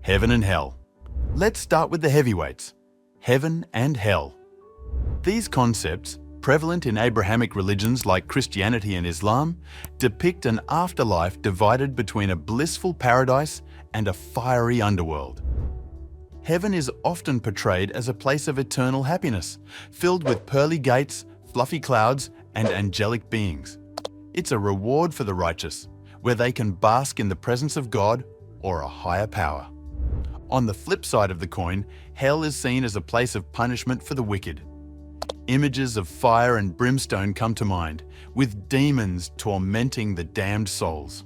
Heaven and hell. Let's start with the heavyweights. Heaven and hell. These concepts, prevalent in Abrahamic religions like Christianity and Islam, depict an afterlife divided between a blissful paradise and a fiery underworld. Heaven is often portrayed as a place of eternal happiness, filled with pearly gates, fluffy clouds, and angelic beings. It's a reward for the righteous, where they can bask in the presence of God or a higher power. On the flip side of the coin, hell is seen as a place of punishment for the wicked. Images of fire and brimstone come to mind, with demons tormenting the damned souls.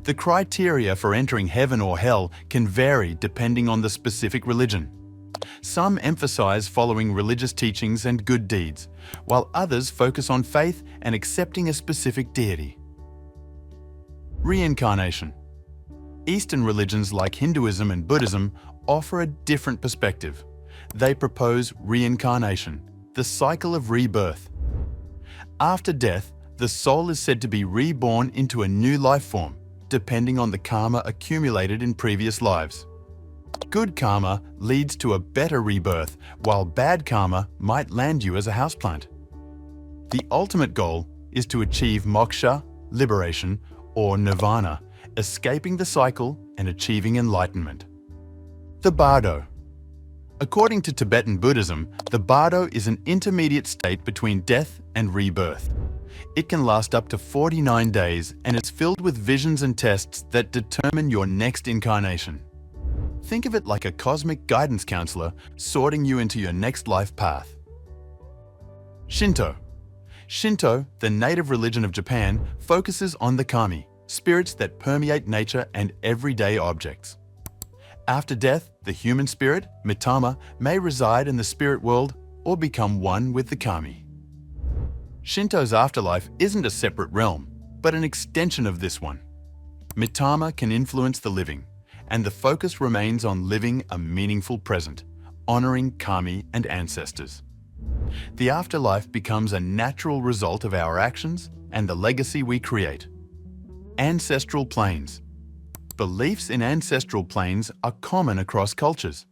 The criteria for entering heaven or hell can vary depending on the specific religion. Some emphasize following religious teachings and good deeds, while others focus on faith and accepting a specific deity. Reincarnation. Eastern religions like Hinduism and Buddhism offer a different perspective. They propose reincarnation, the cycle of rebirth. After death, the soul is said to be reborn into a new life form, depending on the karma accumulated in previous lives. Good karma leads to a better rebirth, while bad karma might land you as a houseplant. The ultimate goal is to achieve moksha, liberation, or nirvana, escaping the cycle and achieving enlightenment. The bardo. According to Tibetan Buddhism, the bardo is an intermediate state between death and rebirth. It can last up to 49 days and it's filled with visions and tests that determine your next incarnation. Think of it like a cosmic guidance counselor sorting you into your next life path. Shinto. Shinto, the native religion of Japan, focuses on the kami, spirits that permeate nature and everyday objects. After death, the human spirit, mitama, may reside in the spirit world or become one with the kami. Shinto's afterlife isn't a separate realm, but an extension of this one. Mitama can influence the living, and the focus remains on living a meaningful present, honoring kami and ancestors. The afterlife becomes a natural result of our actions and the legacy we create. Ancestral planes. Beliefs in ancestral planes are common across cultures.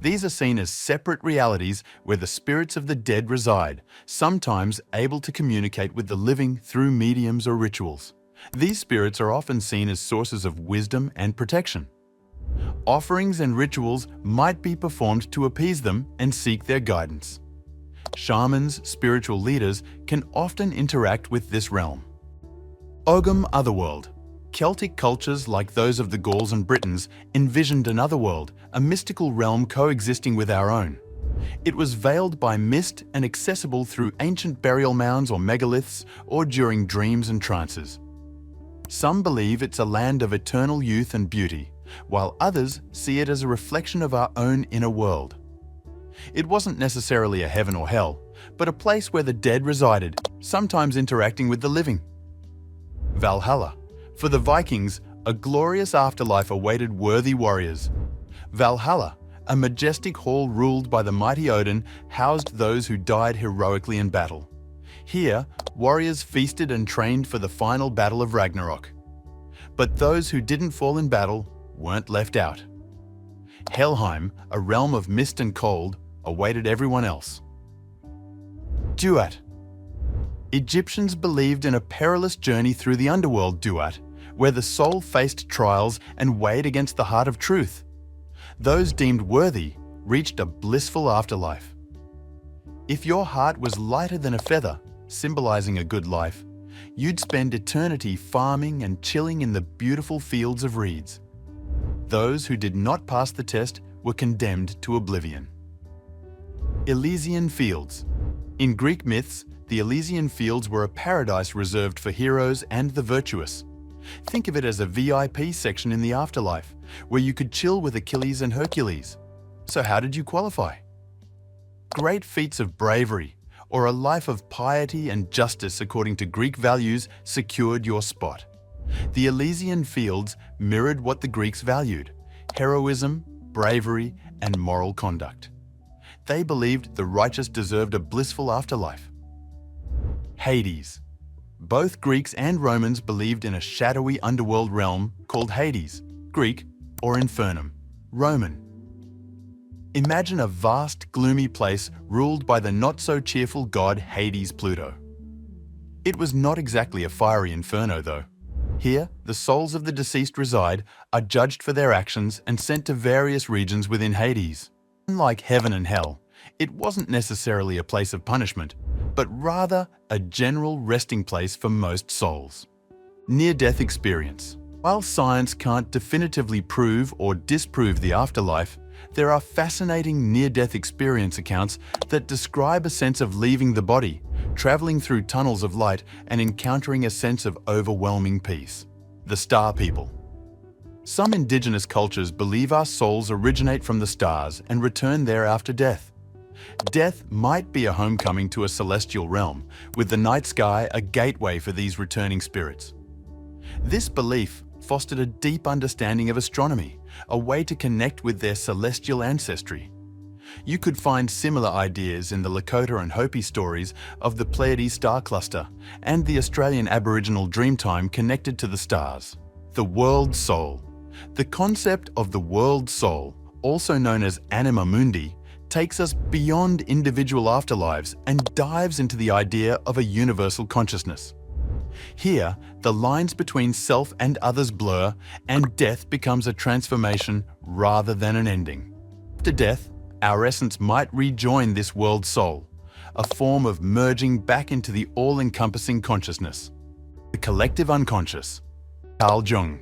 These are seen as separate realities where the spirits of the dead reside, sometimes able to communicate with the living through mediums or rituals. These spirits are often seen as sources of wisdom and protection. Offerings and rituals might be performed to appease them and seek their guidance. Shamans, spiritual leaders, can often interact with this realm. Ogham Otherworld. Celtic cultures like those of the Gauls and Britons envisioned an otherworld, a mystical realm coexisting with our own. It was veiled by mist and accessible through ancient burial mounds or megaliths or during dreams and trances. Some believe it's a land of eternal youth and beauty, while others see it as a reflection of our own inner world. It wasn't necessarily a heaven or hell, but a place where the dead resided, sometimes interacting with the living. Valhalla. For the Vikings, a glorious afterlife awaited worthy warriors. Valhalla, a majestic hall ruled by the mighty Odin, housed those who died heroically in battle. Here, warriors feasted and trained for the final battle of Ragnarok. But those who didn't fall in battle weren't left out. Helheim, a realm of mist and cold, awaited everyone else. Duat. Egyptians believed in a perilous journey through the underworld Duat, where the soul faced trials and weighed against the heart of truth. Those deemed worthy reached a blissful afterlife. If your heart was lighter than a feather, symbolizing a good life, you'd spend eternity farming and chilling in the beautiful fields of reeds. Those who did not pass the test were condemned to oblivion. Elysian Fields. In Greek myths, the Elysian Fields were a paradise reserved for heroes and the virtuous. Think of it as a VIP section in the afterlife, where you could chill with Achilles and Hercules. So how did you qualify? Great feats of bravery, or a life of piety and justice according to Greek values secured your spot. The Elysian Fields mirrored what the Greeks valued: heroism, bravery, and moral conduct. They believed the righteous deserved a blissful afterlife. Hades. Both Greeks and Romans believed in a shadowy underworld realm called Hades, Greek, or Infernum, Roman. Imagine a vast, gloomy place ruled by the not-so-cheerful god Hades Pluto. It was not exactly a fiery inferno, though. Here, the souls of the deceased reside, are judged for their actions and sent to various regions within Hades. Unlike heaven and hell, it wasn't necessarily a place of punishment, but rather a general resting place for most souls. Near-death experience. While science can't definitively prove or disprove the afterlife, there are fascinating near-death experience accounts that describe a sense of leaving the body, traveling through tunnels of light, and encountering a sense of overwhelming peace. The Star People. Some indigenous cultures believe our souls originate from the stars and return there after death. Death might be a homecoming to a celestial realm, with the night sky a gateway for these returning spirits. This belief fostered a deep understanding of astronomy, a way to connect with their celestial ancestry. You could find similar ideas in the Lakota and Hopi stories of the Pleiades star cluster and the Australian Aboriginal Dreamtime connected to the stars. The world soul. The concept of the world soul, also known as anima mundi, takes us beyond individual afterlives and dives into the idea of a universal consciousness. Here, the lines between self and others blur, and death becomes a transformation rather than an ending. After death, our essence might rejoin this world soul, a form of merging back into the all-encompassing consciousness. The collective unconscious. Carl Jung.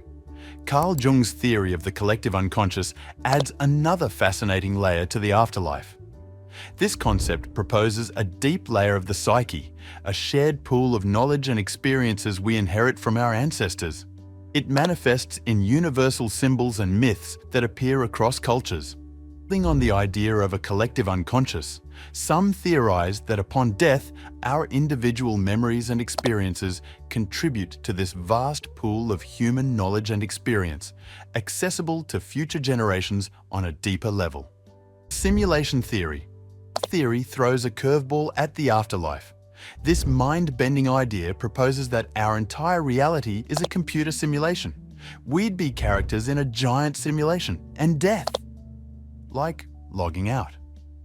Carl Jung's theory of the collective unconscious adds another fascinating layer to the afterlife. This concept proposes a deep layer of the psyche, a shared pool of knowledge and experiences we inherit from our ancestors. It manifests in universal symbols and myths that appear across cultures. Building on the idea of a collective unconscious, some theorize that upon death, our individual memories and experiences contribute to this vast pool of human knowledge and experience, accessible to future generations on a deeper level. Simulation theory. Theory throws a curveball at the afterlife. This mind-bending idea proposes that our entire reality is a computer simulation. We'd be characters in a giant simulation, and death, like logging out.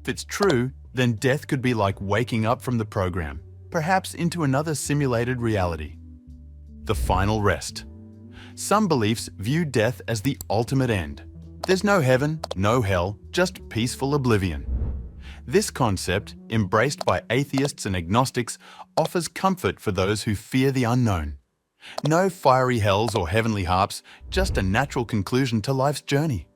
If it's true, then death could be like waking up from the program, perhaps into another simulated reality. The final rest. Some beliefs view death as the ultimate end. There's no heaven, no hell, just peaceful oblivion. This concept, embraced by atheists and agnostics, offers comfort for those who fear the unknown. No fiery hells or heavenly harps, just a natural conclusion to life's journey.